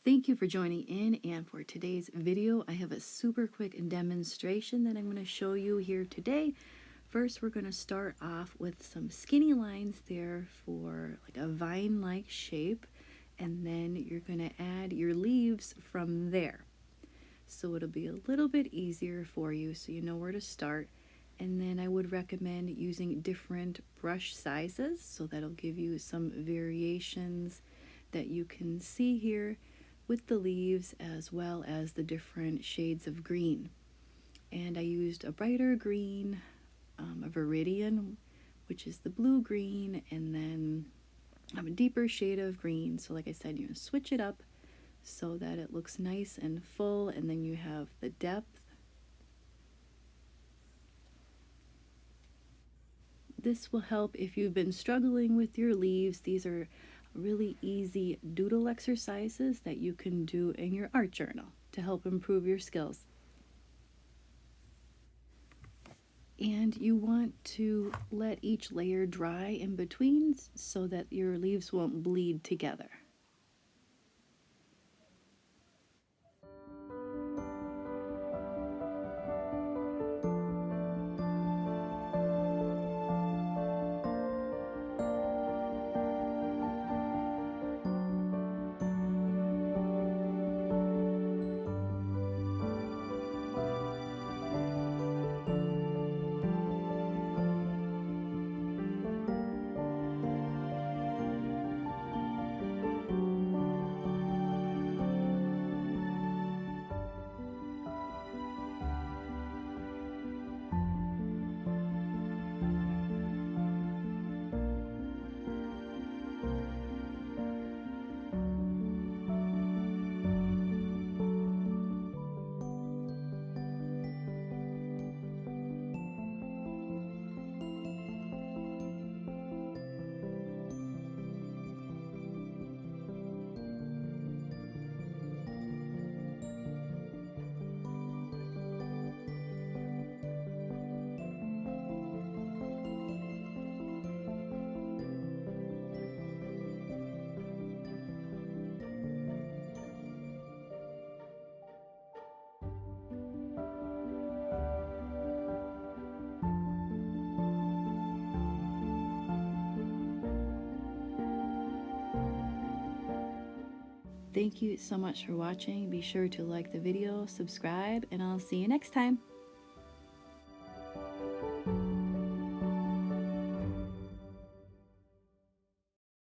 Thank you for joining in, and for today's video I have a super quick demonstration that I'm going to show you here today. First we're going to start off with some skinny lines there for like a vine-like shape, and then you're going to add your leaves from there. So it'll be a little bit easier for you so you know where to start. And then I would recommend using different brush sizes, so that'll give you some variations that you can see here with the leaves as well as the different shades of green. And I used a brighter green, a viridian, which is the blue green, and then a deeper shade of green. So like I said, you switch it up so that it looks nice and full, and then you have the depth. This will help if you've been struggling with your leaves. These are really easy doodle exercises that you can do in your art journal to help improve your skills. And you want to let each layer dry in between so that your leaves won't bleed together. Thank you so much for watching. Be sure to like the video, subscribe, and I'll see you next time.